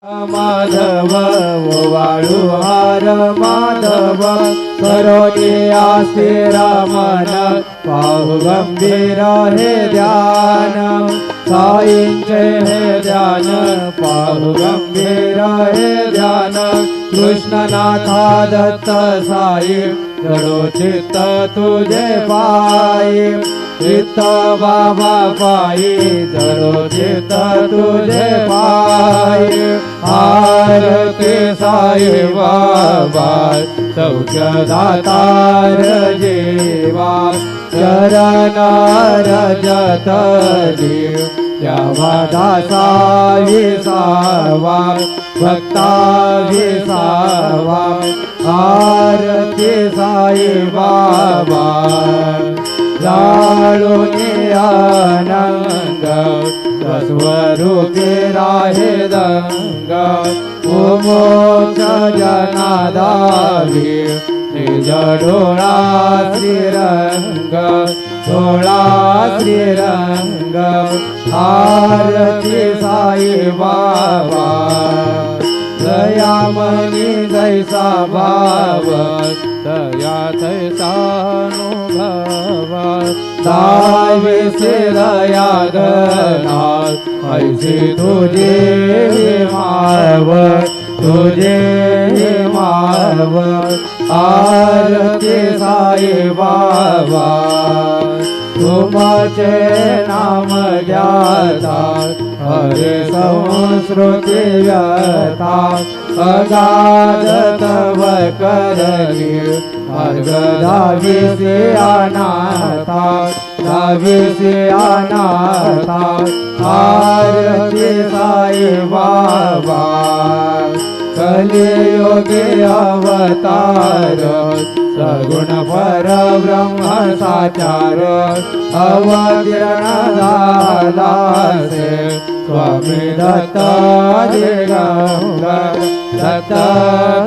माधव वाळू हार माधव करोनी आस्थिर मन पाहु गंभीर हे ध्यान साईंचे हे ध्यान पाहु गंभीर हे ध्यान कृष्णनाथा दत्त साई जडो चित्त तुझे पायी चित्त बाबा पायी जडो चित्त तुझे पायी आरती साई बाबा सौख्य दातार जीवा चरण रजत जीव द्यावा दासा विसावा भक्ता विसावा आरती साई बाबा लाडूनी आनंद स्वरूपी राहे दंग मोक्ष जनादावी निज डोळा श्रीरंग डोळा श्रीरंग आरती साई बाबा दयामणी जैसा भाव दया तैसा अनुभव दावे से दया गनाथ ऐसी तुझे माव तुझे माव आरती साई बाबा तुमचे नाम ज्ञाता हरे संस्कृती व्यथा अगाध तव करणी मार्ग धाविसी अनाथा धाविसी अनाथा आरती साई बाबा कलियुगे अवतार सगुण परब्रह्म साचार अवतीर्ण झाला से स्वामी दत्त दिगंबर दत्त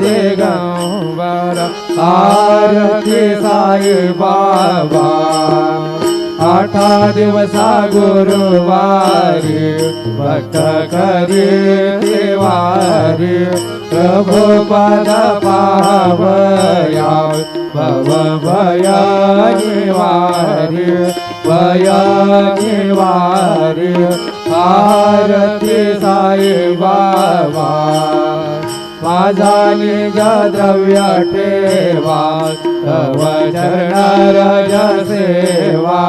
दिगंबर आरती साई बाबा आठा दिवसा गुरुवारी भक्त करी देवारी प्रभु पद पावया भव भय निवारी भय निवारी आरती साई बाबा माझा निज द्रव्य ठेवा तव चरण रज सेवा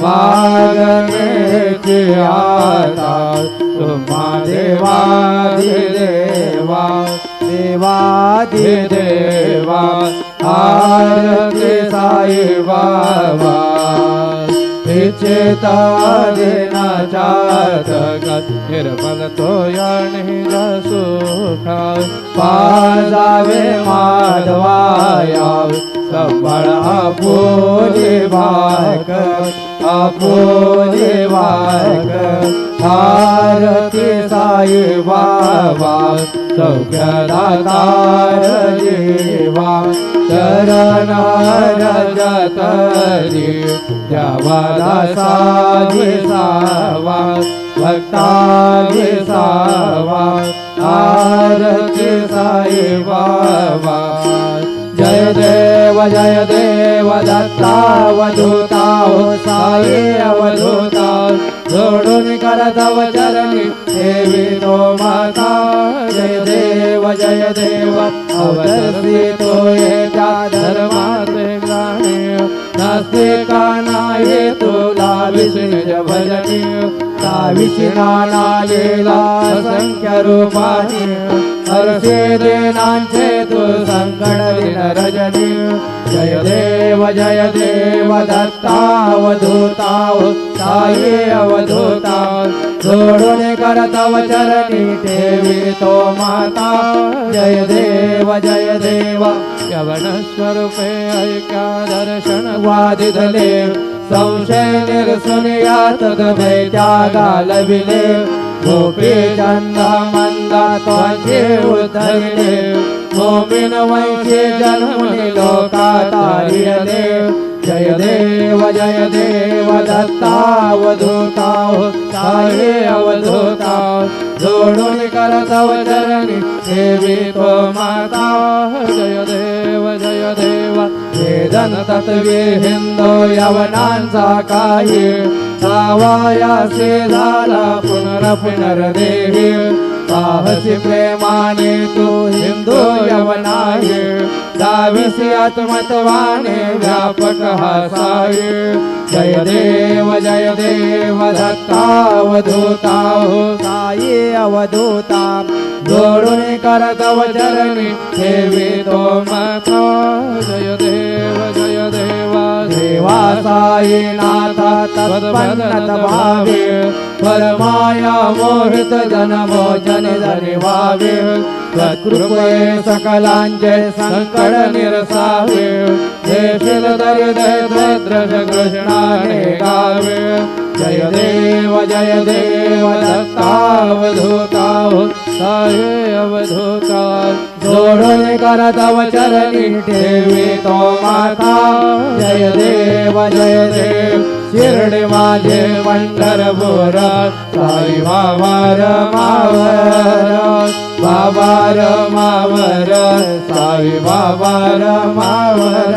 मागण्याची आता तुम्हा देवादिदेवा देवादिदेवा आरती साई बाबा इच्छिता दिनाच्या जगत निर्मल तो याणील सुखा पाजावे माधवाया संबळ आपुले भाग आपुले भाग आरती साई बाबा सौख्य दातार जीवा चरण रजत जीव द्यावा दासा विसावा भक्ता विसावा आरती साई बाबा जय देव दत्तावधूता हो साई अवधूता जोडून करतव चरणी देवी तो माता जय देव अवतरती तो येत्या धर्माचे ग्राणी नसते का नाही तुला विष्णुज भजनी ताविची नाना लीला असंख्य रूपानी हर्षे देनांचे तू संकट दिन रजनी जय देव दत्तावधूता साई अवधूता जोडून करतव चरणी देवी तो माता जय देव यवन स्वरूपे ऐक्या दर्शन वादिधले संशय निरसुनिया तद्भय त्यागालविले गोपी चंद मंदा त्वचे उद्धरिले मोमिन वैशे जन्मुनि लोकातारियले जय देव दत्तावधूता साई अवधूता जोडून कर तव चरणी देवी तो माता जय देव वेदन तत्वे हिंदो यवनांचा काही दावायासे झाला पुनर्देही साहसी प्रेमाने तू हिंदू यवनाये दाविसी आत्मत्वाने व्यापक हासाये जय देव दत्तावधूता हो साये अवधूता जोडून कर तव चरणी ठेवी तो माता जय देव देवा साई नाथा तत्पन्नत भावे परमाया मोहित जनमोचन जनि व्हावे सत्कृपे सकलांचे संकट निरसावे देशील दरिद्र कृष्णाने गावे जय देव दत्तावधूता हो साये अवधूता जोडून कर तव चरणी ठेवी तो माता जय देव शिर्डी माझे पंढरपूर साई बाबा रमावर साई बाबा रमावर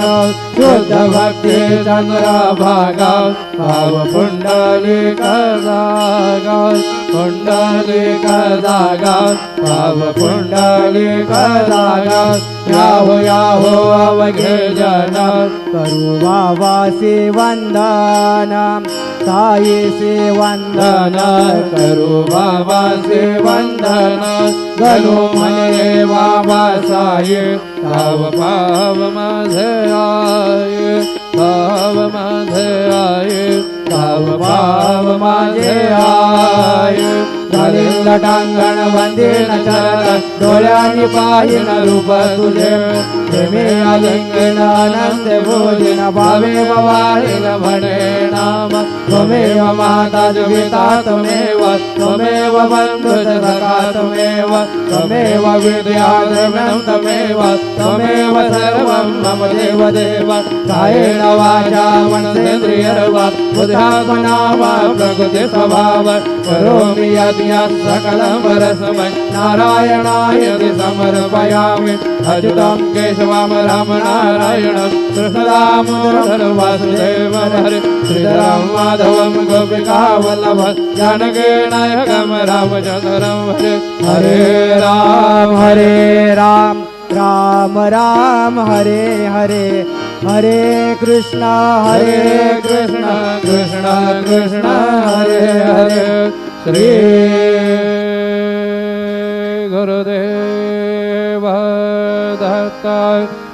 शुद्ध भक्ती चंद्रभागा भाव पुंडलिक जागा भाव पुंडलिक जागा याहो अवघे जन करू बाबासी वंदन साई से वंदन करू बाबासी वंदन गलो मने बाबा साई भाव माझे आये भाव माझे आये झालेल टांगण वंदीन चरण डोळ्यांनी पाहिन रूप तुझे प्रेमे आलिंगन आनंद भोजन भावे वाळीन म्हणे नाम त्वमेव माता जगिता त्वमेव बंधुत सखा त्वमेव विद्या द्रविणं त्वमेव सर्वं मम देव कायेन वाचा मनसेन्द्रियर्वा बुद्ध्यात्मना वा प्रकृति स्वभाव करोमि यद् सकलं परस्मै नारायणाय समर्पयामि अच्युतं केशवं राम नारायणं कृष्णदामोदरं वासुदेवं हरे श्रीधरं माधवं गोपिका वल्लभं जानकी नायकं रामचन्द्रं हरे राम राम हरे हरे हरे कृष्णा कृष्ण हरे हरे श्री गुरुदेव दत्त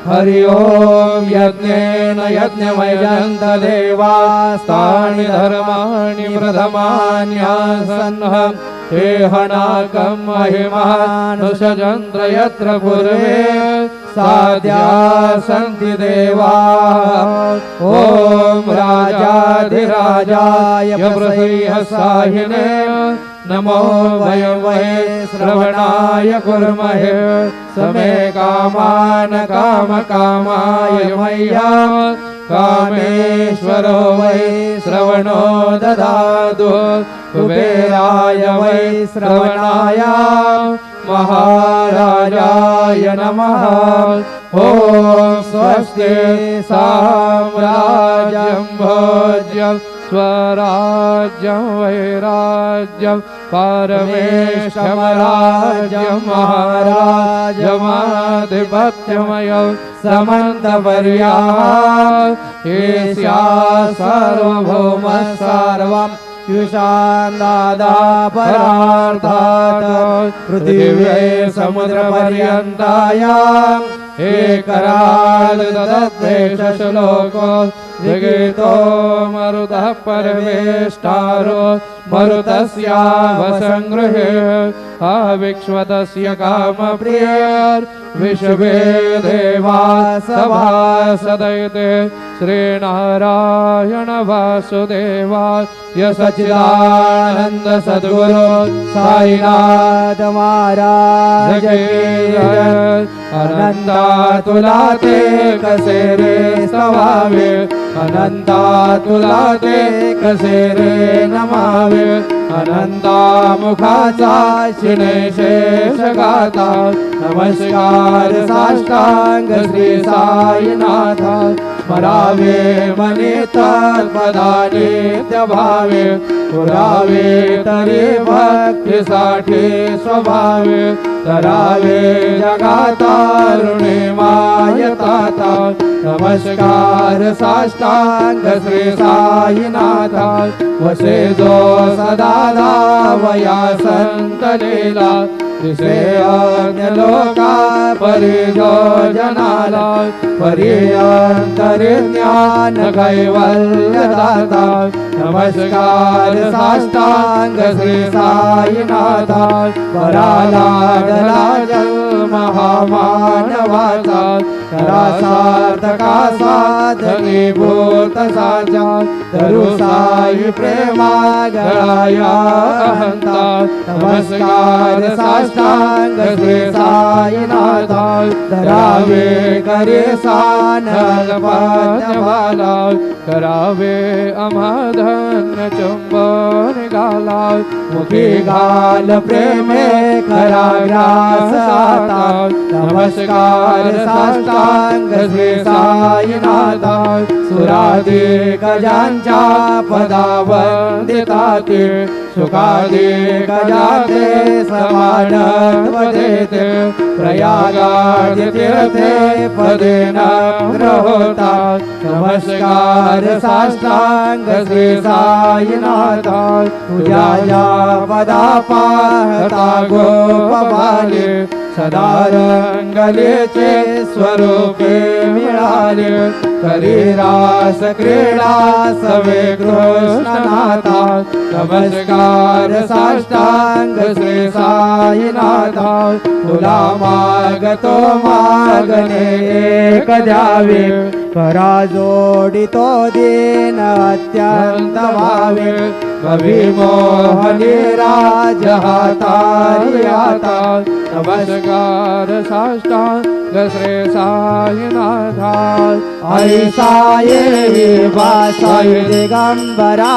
हरि ओम यज्ञेन यज्ञमयजन्त देवास्तानि धर्माणि प्रथमान्यासन्नः हेहनाकं महिमानुषजन्त्र यत्र पूर्वे साध्या सन्ति देवा ॐ राजाधिराजाय प्रसीहसाहिने नमो वै श्रवणाय कुर्महे समे कामान कामकामाय मय्या कामेश्वरो वै श्रवणो ददातु कुबेराय वै श्रवणाय महाराजाय नमः ॐ स्वस्ति साम्राज्यं भोज्यं स्वराज्यं वैराज्यं परमेशमराज्यं महाराजमाधिपत्यमयं समन्तपर्याः ईशा सार्वभौम सर्वं युषान्दादा परार्थात् पृथिवे समुद्रपर्यन्तायाम् एकराल ददद्देशश्लोको विगीतो मरुतः परमेष्टारो मरुतस्यावसङ्गृहे आविक्ष्वतस्य कामप्रियर्विश्वे देवा सभासदैते श्रीनारायण वासुदेवा सच्चिदानंद सद्गुरु साईनाथ महाराज अनंता तुला ते कसे रे स्तवावे अनंता तुला ते कसे रे नमावे अनंता मुखाचा शिणे शेष गाता नमस्कार साष्टांग श्री साईनाथा स्मरावे मनी तत्पदाने नित्य भावे पुरावे तरी भक्तीसाठी स्वभावे तरावे जगाता ऋणे मायताता नमस्कार साष्टांग श्री साईनाथा वसे जो सदा धावया संत लीला दिसे अन्य लोका परिजो जनाला परियंतरी ज्ञान कैवल्य दाता नमस्कार साष्टांग श्री साईनाथा पराला गला जन्म हा मानवाचा करा सार्थका साधनी भूत साचा धरू साई प्रेमा गळाया हंता नमस्कार साष्टांग श्री साईनाथा धरावे करे सानलपद्यमाला करावे अमाधन्य चुंबन गाला मुखी घाल प्रेमे कराग्रास आता नमस्कार साष्टांग श्री साईनाथा सुरादी गजांच्या पदावंदिताते सुखादी गजाते समानत्व देते प्रयागाद तीर्थे पदे नम्र होता नमस्कार साष्टांग श्री साईनाथा तुझ्या या पदा पाहता गोप बाले सदा रंगलेचे स्वरूपे मिळाले करी रास क्रीडा सवे कृष्णनाथा नमस्कार साष्टांग श्री साईनाथा तुला मागतो मागणे एक द्यावे करा जोडितो दीन अत्यंत भावे कवी मोहनी राज हातारी आता नमस्कार साष्टांग श्री साईनाथा आई साये वासाई दिगंबरा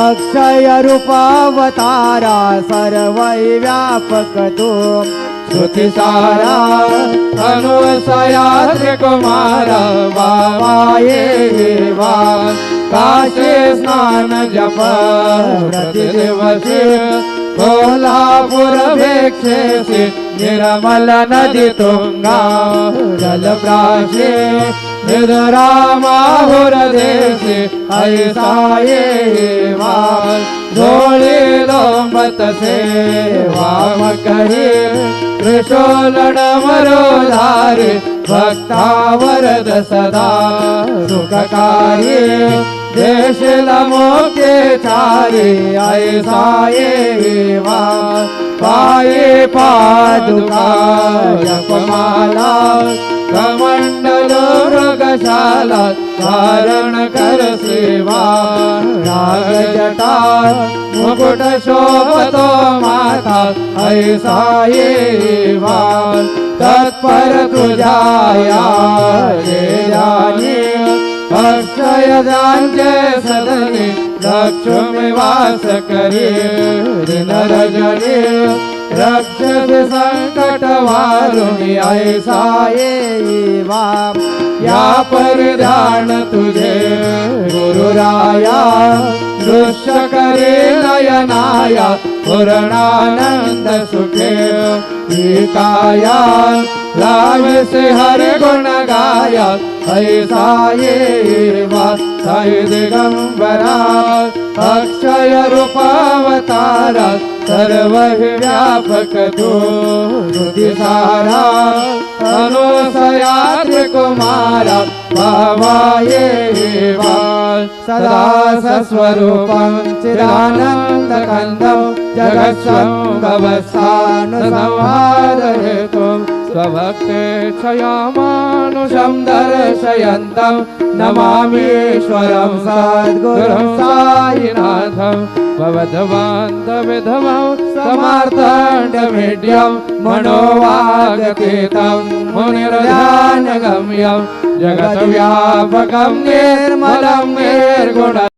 अक्षय रूपावतारा सर्वै व्यापक तू श्रुतिसारा अनुसया त्रिकुमारा बाबाये वा काशी स्नान जप प्रतिदिवसे कोल्हापुर भेक्षेसी निर्मल नदी तुंगा जलप्राशी निधरामाहुर देशी ऐसा ये वाम डोळे लोंबत से वाम करी त्रिशूलन मरोधारी भक्तावरद सदा सुखकारी देशला मोक्षे चारी ऐसा ये वाम पाये पादुका जपमाला कमंडल मृगशाला धारण कर सेवा राग जटा मुकुट शोभतो माता ऐसा ये वाम तत्पर तुझाया जानी अक्षय दांजे सदनी लक्ष्मी वास करी दिन रजनी रक्षस संकट वारुणी ऐसा ये वाम या परिधान तुझे गुरुराया दृश्य करे नयनाया पूर्णानंद सुखे काया लावे से हरि गुण गाया ऐसा ये साई दिगंबरा अक्षय रूपावतारा सर्व व्यापक तू सारा अनुसया त्रिकुमारा बाबा ये सदा सस्वरूपं चिदानंद कंदं जगत्संगवस्थानुसंहारहेतुं स्वभक्ते क्षयामानुषं दर्शयन्तं नमामीश्वरं सद्गुरुं साईनाथं भवद्वान्तविधवं समार्थाण्डमीड्यं मनोवागतीतं मुनिर्ध्यानगम्यं जगद्व्यापकं निर्मलं निर्गुणं